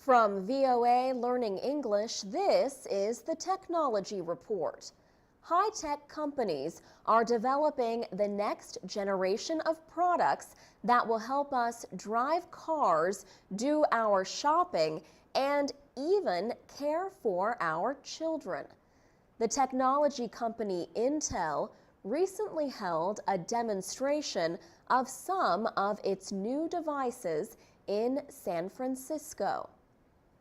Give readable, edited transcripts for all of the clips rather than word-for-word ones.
From VOA Learning English, this is the Technology Report. High-tech companies are developing the next generation of products that will help us drive cars, do our shopping, and even care for our children. The technology company Intel recently held a demonstration of some of its new devices in San Francisco.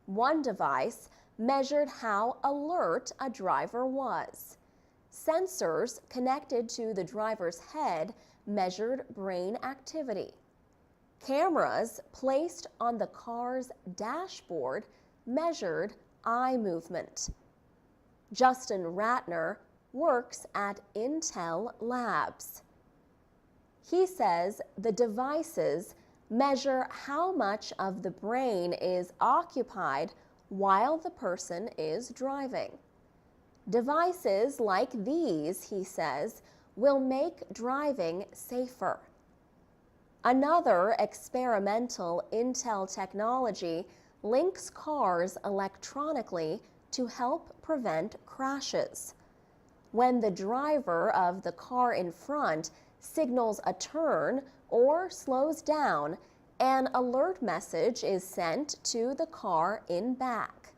One device measured how alert a driver was. Sensors connected to the driver's head measured brain activity. Cameras placed on the car's dashboard measured eye movement. Justin Ratner works at Intel Labs. He says the devices measure how much of the brain is occupied while the person is driving. Devices like these, he says, will make driving safer. Another experimental Intel technology links cars electronically to help prevent crashes. When the driver of the car in front signals a turn or slows down, an alert message is sent to the car in back.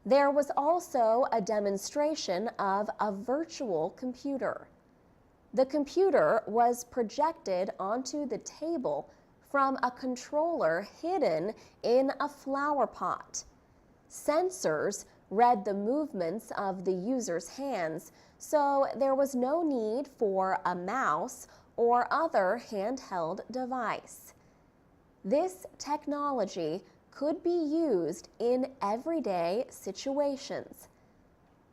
There was also a demonstration of a virtual computer. The computer was projected onto the table from a controller hidden in a flower pot. Sensors read the movements of the user's hands, so there was no need for a mouse or other handheld device. This technology could be used in everyday situations.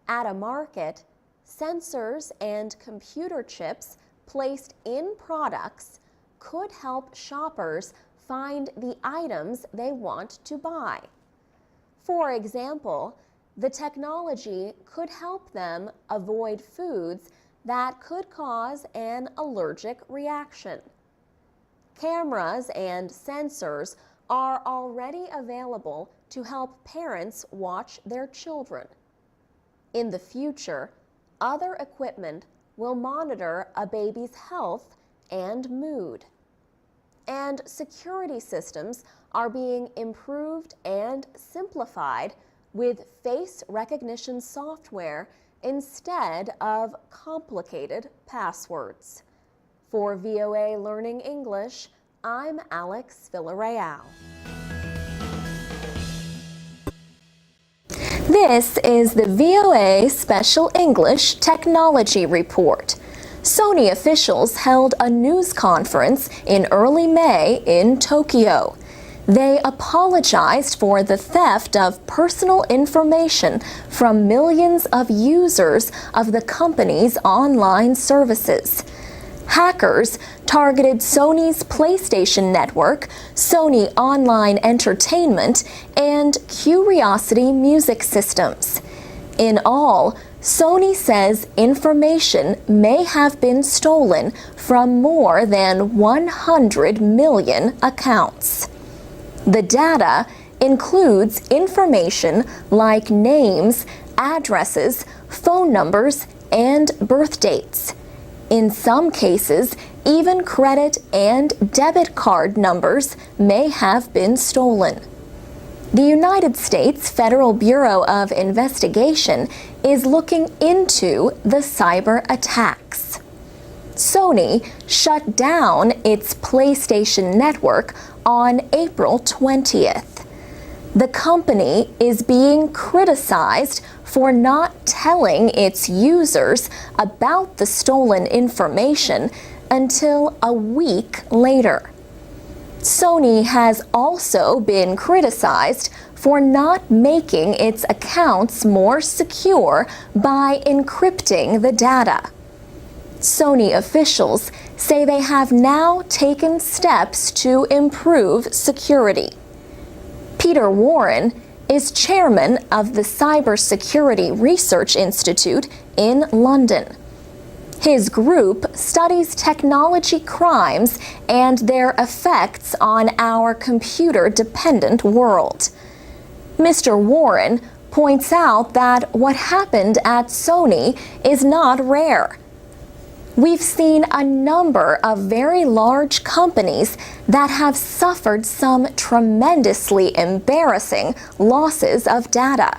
At a market, sensors and computer chips placed in products could help shoppers find the items they want to buy. For example, the technology could help them avoid foods that could cause an allergic reaction. Cameras and sensors are already available to help parents watch their children. In the future, other equipment will monitor a baby's health and mood. And security systems are being improved and simplified with face recognition software instead of complicated passwords. For VOA Learning English, I'm Alex Villarreal. This is the VOA Special English Technology Report. Sony officials held a news conference in early May in Tokyo. They apologized for the theft of personal information from millions of users of the company's online services. Hackers targeted Sony's PlayStation Network, Sony Online Entertainment, and Curiosity Music Systems. In all, Sony says information may have been stolen from more than 100 million accounts. The data includes information like names, addresses, phone numbers, and birth dates. In some cases, even credit and debit card numbers may have been stolen. The United States Federal Bureau of Investigation is looking into the cyber attacks. Sony shut down its PlayStation Network on April 20th. The company is being criticized for not telling its users about the stolen information until a week later. Sony has also been criticized for not making its accounts more secure by encrypting the data. Sony officials say they have now taken steps to improve security. Peter Warren is chairman of the Cybersecurity Research Institute in London. His group studies technology crimes and their effects on our computer-dependent world. Mr. Warren points out that what happened at Sony is not rare. We've seen a number of very large companies that have suffered some tremendously embarrassing losses of data.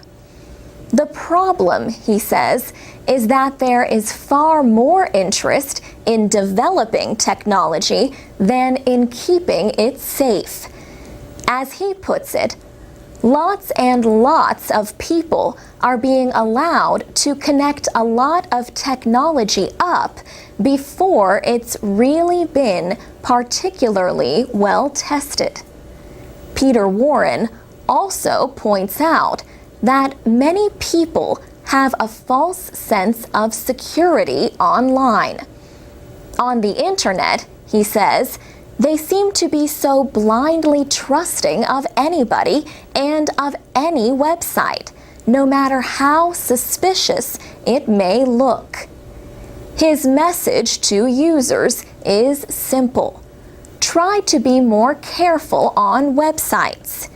The problem, he says, is that there is far more interest in developing technology than in keeping it safe. As he puts it, lots and lots of people are being allowed to connect a lot of technology up before it's really been particularly well tested. Peter Warren also points out that many people have a false sense of security online. On the internet, he says, they seem to be so blindly trusting of anybody and of any website, no matter how suspicious it may look. His message to users is simple. Try to be more careful on websites.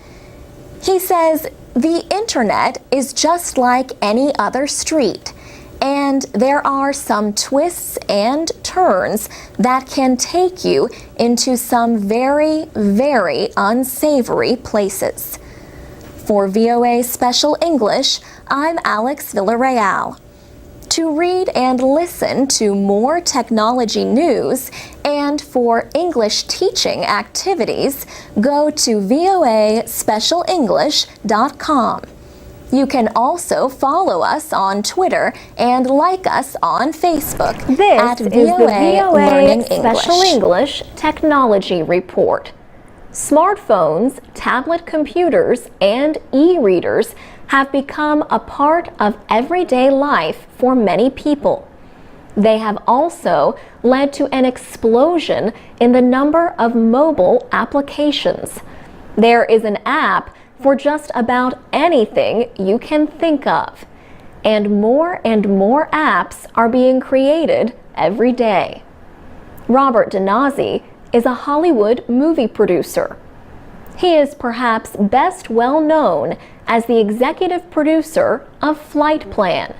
He says the internet is just like any other street, and there are some twists and turns that can take you into some very, very unsavory places. For VOA Special English, I'm Alex Villarreal. To read and listen to more technology news and for English teaching activities, go to voaspecialenglish.com. You can also follow us on Twitter and like us on Facebook at VOA Learning Special English Technology Report. Smartphones, tablet computers, and e-readers have become a part of everyday life for many people. They have also led to an explosion in the number of mobile applications. There is an app for just about anything you can think of, and more apps are being created every day. Robert Denazzi is a Hollywood movie producer. He is perhaps best well known as the executive producer of Flight Plan,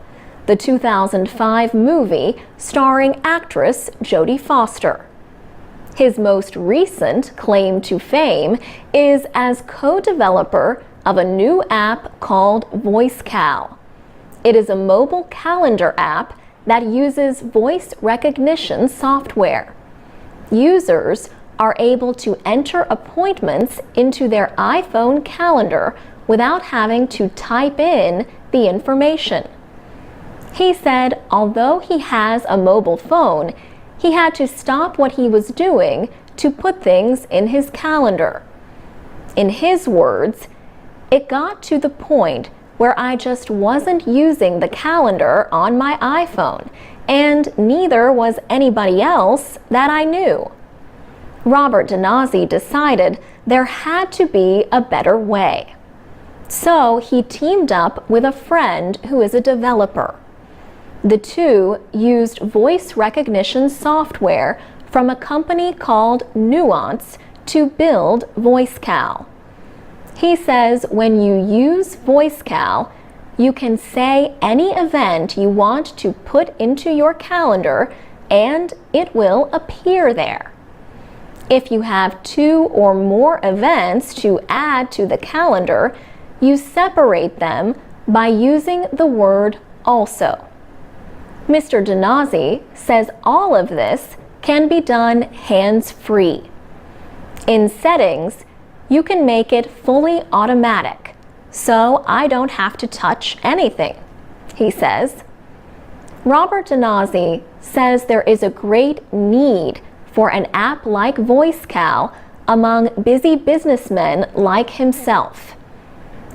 the 2005 movie starring actress Jodie Foster. His most recent claim to fame is as co-developer of a new app called VoiceCal. It is a mobile calendar app that uses voice recognition software. Users are able to enter appointments into their iPhone calendar without having to type in the information. He said although he has a mobile phone, he had to stop what he was doing to put things in his calendar. In his words, it got to the point where I just wasn't using the calendar on my iPhone, and neither was anybody else that I knew. Robert Denazzi decided there had to be a better way. So he teamed up with a friend who is a developer. The two used voice recognition software from a company called Nuance to build VoiceCal. He says when you use VoiceCal, you can say any event you want to put into your calendar and it will appear there. If you have 2 or more events to add to the calendar, you separate them by using the word also. Mr. Denazzi says all of this can be done hands-free. In settings, you can make it fully automatic, so I don't have to touch anything, he says. Robert Denazzi says there is a great need for an app like VoiceCal among busy businessmen like himself.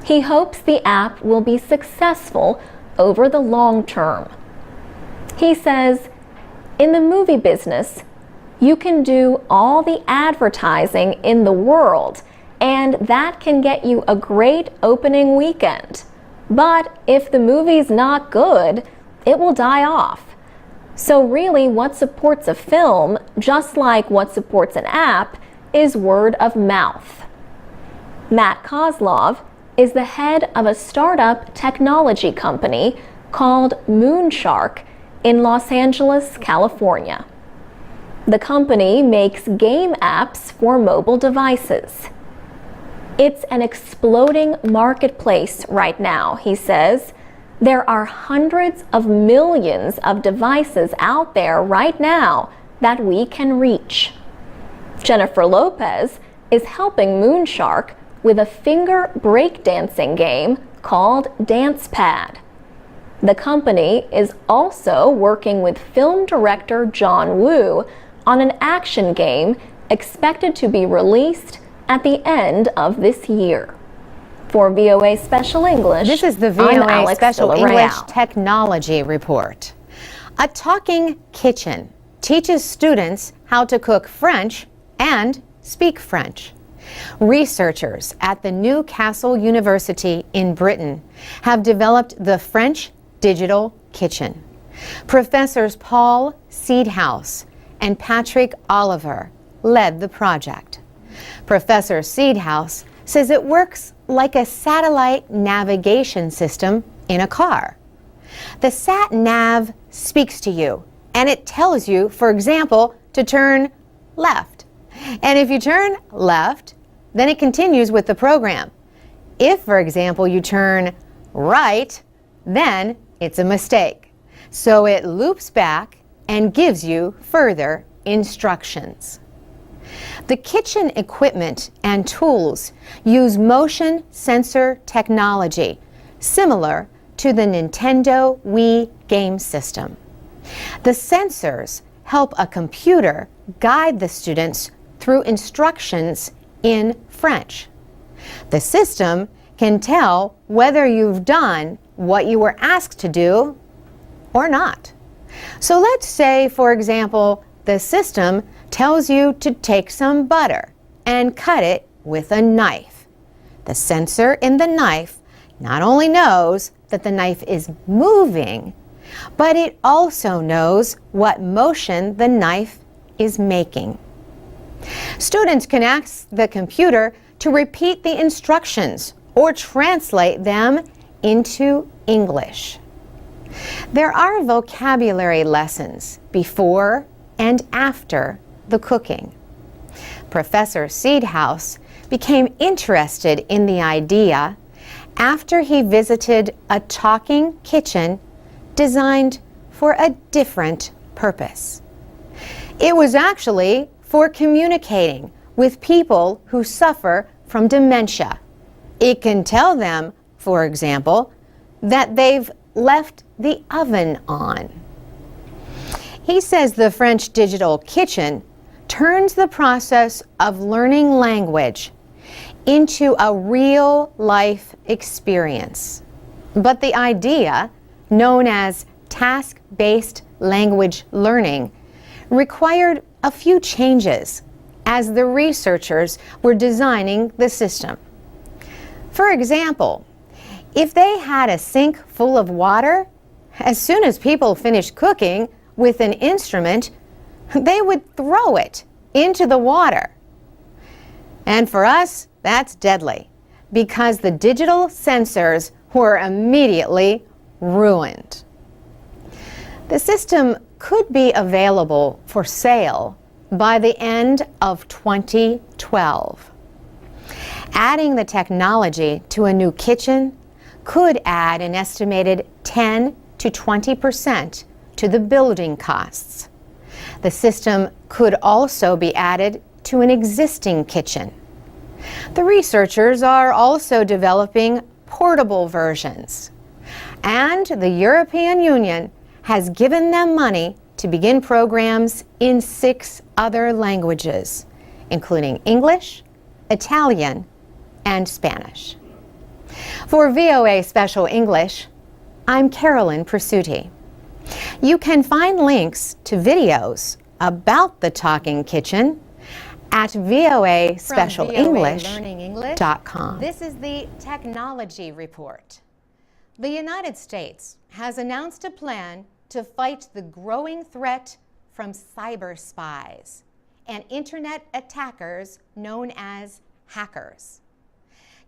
He hopes the app will be successful over the long term. He says, in the movie business, you can do all the advertising in the world, and that can get you a great opening weekend. But if the movie's not good, it will die off. So really what supports a film, just like what supports an app, is word of mouth. Matt Kozlov is the head of a startup technology company called Moonshark in Los Angeles, California. The company makes game apps for mobile devices. It's an exploding marketplace right now, he says. There are hundreds of millions of devices out there right now that we can reach. Jennifer Lopez is helping Moonshark with a finger breakdancing game called DancePad. The company is also working with film director John Woo on an action game expected to be released at the end of this year. For VOA Special English, this is the I'm VOA Alex Special Villarreal. English Technology Report. A talking kitchen teaches students how to cook French and speak French. Researchers at the Newcastle University in Britain have developed the French Digital Kitchen. Professors Paul Seedhouse and Patrick Oliver led the project. Professor Seedhouse says it works like a satellite navigation system in a car. The sat nav speaks to you and it tells you, for example, to turn left. And if you turn left, then it continues with the program. If, for example, you turn right, then it's a mistake. So it loops back and gives you further instructions. The kitchen equipment and tools use motion sensor technology, similar to the Nintendo Wii game system. The sensors help a computer guide the students through instructions in French. The system can tell whether you've done what you were asked to do or not. So let's say, for example, the system tells you to take some butter and cut it with a knife. The sensor in the knife not only knows that the knife is moving, but it also knows what motion the knife is making. Students can ask the computer to repeat the instructions or translate them into English. There are vocabulary lessons before and after the cooking. Professor Seedhouse became interested in the idea after he visited a talking kitchen designed for a different purpose. It was actually for communicating with people who suffer from dementia. It can tell them, for example, that they've left the oven on. He says the French Digital Kitchen turns the process of learning language into a real-life experience. But the idea, known as task-based language learning, required a few changes as the researchers were designing the system. For example, if they had a sink full of water, as soon as people finished cooking with an instrument, they would throw it into the water. And for us, that's deadly, because the digital sensors were immediately ruined. The system could be available for sale by the end of 2012. Adding the technology to a new kitchen could add an estimated 10 to 20% to the building costs. The system could also be added to an existing kitchen. The researchers are also developing portable versions, and the European Union has given them money to begin programs in 6 other languages, including English, Italian, and Spanish. For VOA Special English, I'm Carolyn Pursuti. You can find links to videos about the Talking Kitchen at voaspecialenglish.com. This is the Technology Report. The United States has announced a plan to fight the growing threat from cyber spies and internet attackers known as hackers.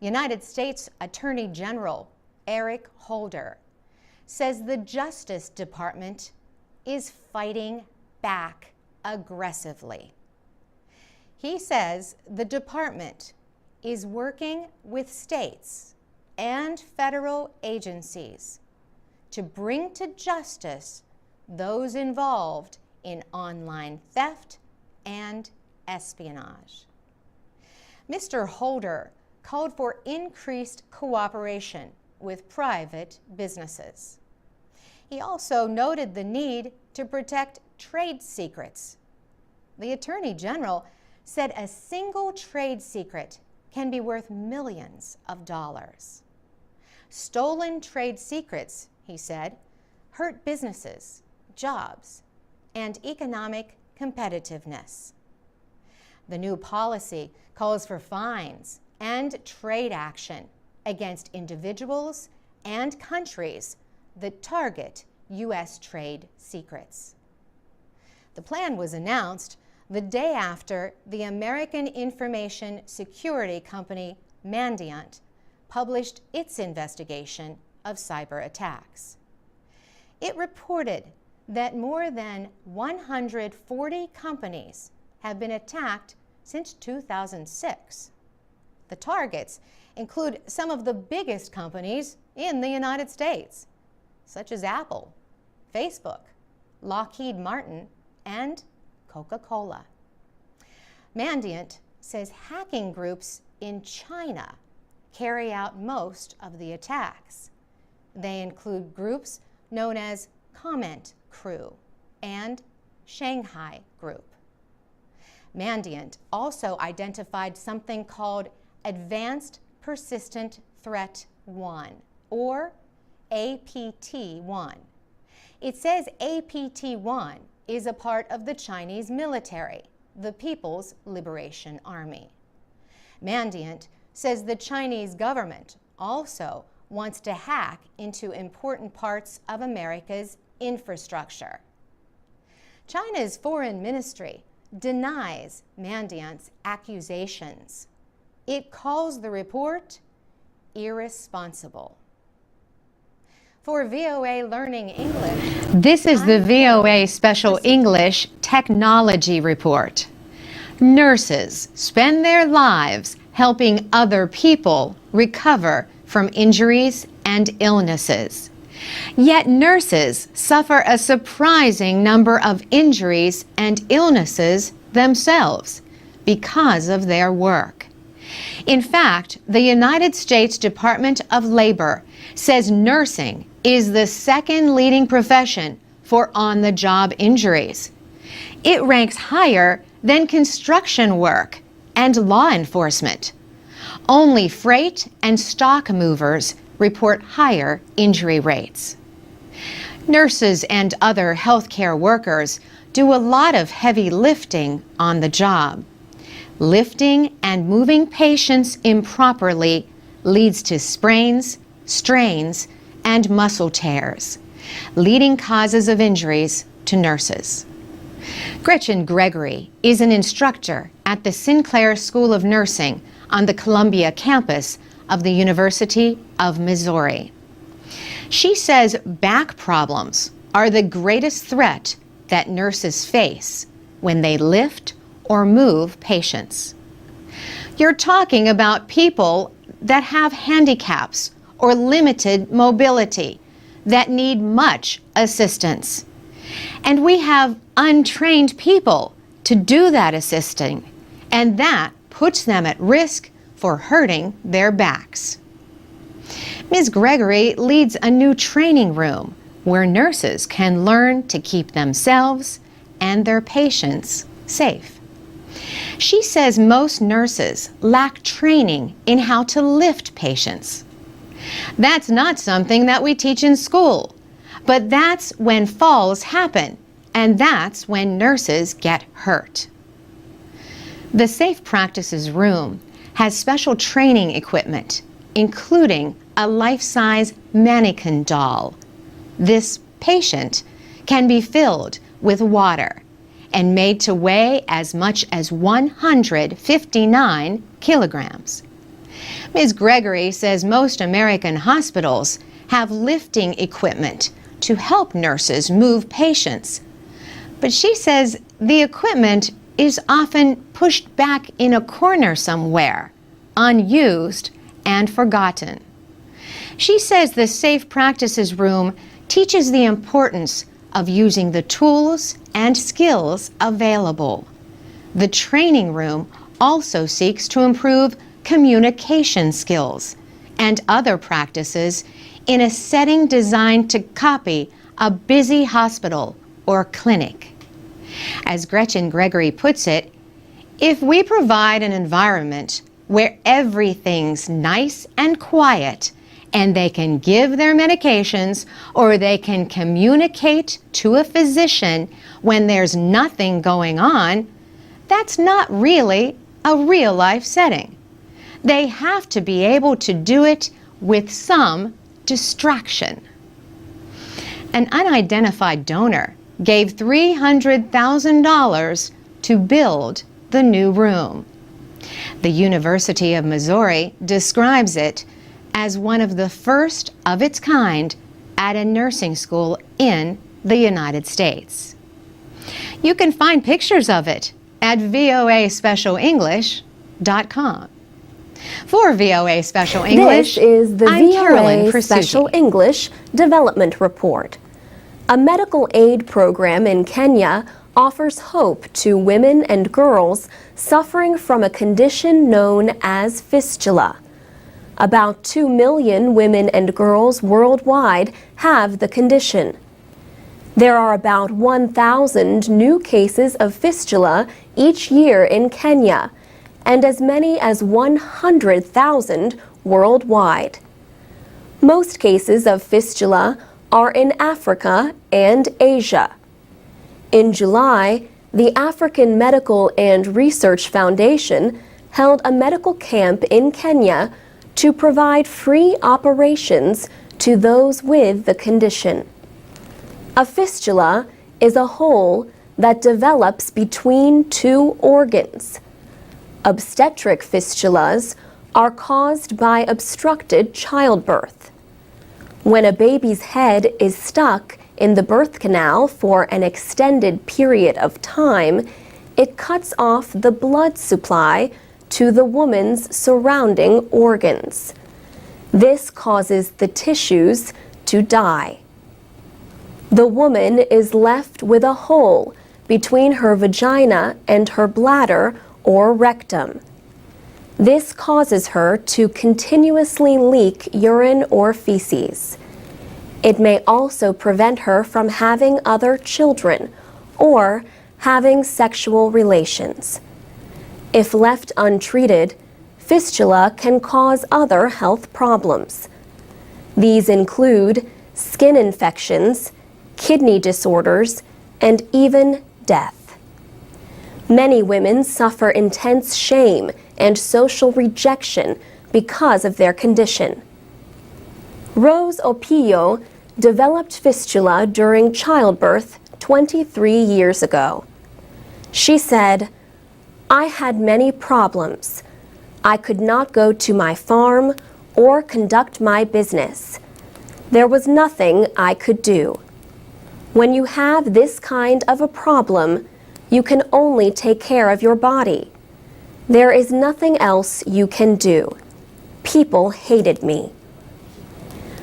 United States Attorney General Eric Holder says the Justice Department is fighting back aggressively. He says the department is working with states and federal agencies to bring to justice those involved in online theft and espionage. Mr. Holder called for increased cooperation with private businesses. He also noted the need to protect trade secrets. The Attorney General said a single trade secret can be worth millions of dollars. Stolen trade secrets, he said, hurt businesses, jobs, and economic competitiveness. The new policy calls for fines and trade action against individuals and countries that target U.S. trade secrets. The plan was announced the day after the American information security company Mandiant published its investigation of cyber attacks. It reported that more than 140 companies have been attacked since 2006. The targets include some of the biggest companies in the United States, such as Apple, Facebook, Lockheed Martin, and Coca-Cola. Mandiant says hacking groups in China carry out most of the attacks. They include groups known as Comment Crew and Shanghai Group. Mandiant also identified something called Advanced Persistent Threat 1, or APT-1. It says APT-1 is a part of the Chinese military, the People's Liberation Army. Mandiant says the Chinese government also wants to hack into important parts of America's infrastructure. China's foreign ministry denies Mandiant's accusations. It calls the report irresponsible. For VOA Learning English, This is the VOA Special English Technology Report. Nurses spend their lives helping other people recover from injuries and illnesses. Yet nurses suffer a surprising number of injuries and illnesses themselves because of their work. In fact, the United States Department of Labor says nursing is the second leading profession for on-the-job injuries. It ranks higher than construction work and law enforcement. Only freight and stock movers report higher injury rates. Nurses and other healthcare workers do a lot of heavy lifting on the job. Lifting and moving patients improperly leads to sprains, strains, and muscle tears, leading causes of injuries to nurses. Gretchen Gregory is an instructor at the Sinclair School of Nursing on the Columbia campus of the University of Missouri. She says back problems are the greatest threat that nurses face when they lift or move patients. You're talking about people that have handicaps or limited mobility that need much assistance. And we have untrained people to do that assisting, and that puts them at risk for hurting their backs. Ms. Gregory leads a new training room where nurses can learn to keep themselves and their patients safe. She says most nurses lack training in how to lift patients. That's not something that we teach in school, but that's when falls happen, and that's when nurses get hurt. The Safe Practices Room has special training equipment, including a life-size mannequin doll. This patient can be filled with water and made to weigh as much as 159 kilograms. Ms. Gregory says most American hospitals have lifting equipment to help nurses move patients. But she says the equipment is often pushed back in a corner somewhere, unused and forgotten. She says the Safe Practices Room teaches the importance of using the tools and skills available. The training room also seeks to improve communication skills and other practices in a setting designed to copy a busy hospital or clinic. As Gretchen Gregory puts it, if we provide an environment where everything's nice and quiet and they can give their medications or they can communicate to a physician when there's nothing going on, that's not really a real-life setting. They have to be able to do it with some distraction. An unidentified donor gave $300,000 to build the new room. The University of Missouri describes it as one of the first of its kind at a nursing school in the United States. You can find pictures of it at voaspecialenglish.com. For VOA Special English, This is the I'm Carolyn VOA Presutti. Special English Development Report. A medical aid program in Kenya offers hope to women and girls suffering from a condition known as fistula. About 2 million women and girls worldwide have the condition. There are about 1,000 new cases of fistula each year in Kenya, and as many as 100,000 worldwide. Most cases of fistula are in Africa and Asia. In July, the African Medical and Research Foundation held a medical camp in Kenya to provide free operations to those with the condition. A fistula is a hole that develops between two organs. Obstetric fistulas are caused by obstructed childbirth. When a baby's head is stuck in the birth canal for an extended period of time, it cuts off the blood supply to the woman's surrounding organs. This causes the tissues to die. The woman is left with a hole between her vagina and her bladder or rectum. This causes her to continuously leak urine or feces. It may also prevent her from having other children or having sexual relations. If left untreated, fistula can cause other health problems. These include skin infections, kidney disorders, and even death. Many women suffer intense shame and social rejection because of their condition. Rose Opio developed fistula during childbirth 23 years ago. She said, "I had many problems. I could not go to my farm or conduct my business. There was nothing I could do. When you have this kind of a problem, you can only take care of your body. There is nothing else you can do. People hated me."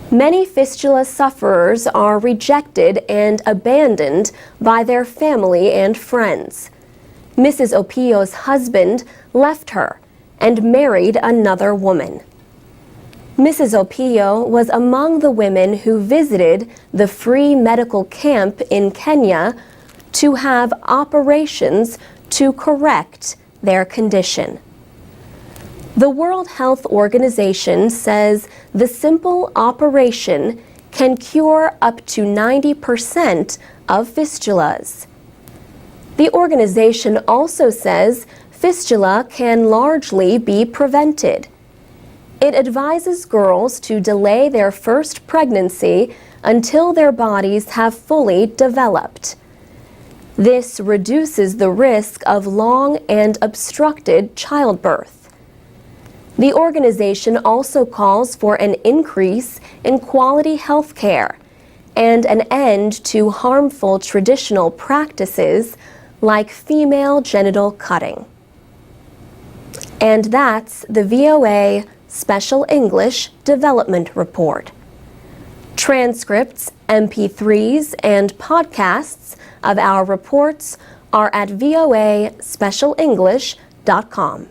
Many fistula sufferers are rejected and abandoned by their family and friends. Mrs. Opio's husband left her and married another woman. Mrs. Opio was among the women who visited the free medical camp in Kenya to have operations to correct their condition. The World Health Organization says the simple operation can cure up to 90% of fistulas. The organization also says fistula can largely be prevented. It advises girls to delay their first pregnancy until their bodies have fully developed. This reduces the risk of long and obstructed childbirth. The organization also calls for an increase in quality health care and an end to harmful traditional practices like female genital cutting. And that's the VOA Special English Development Report. Transcripts, MP3s, and podcasts of our reports are at voaspecialenglish.com.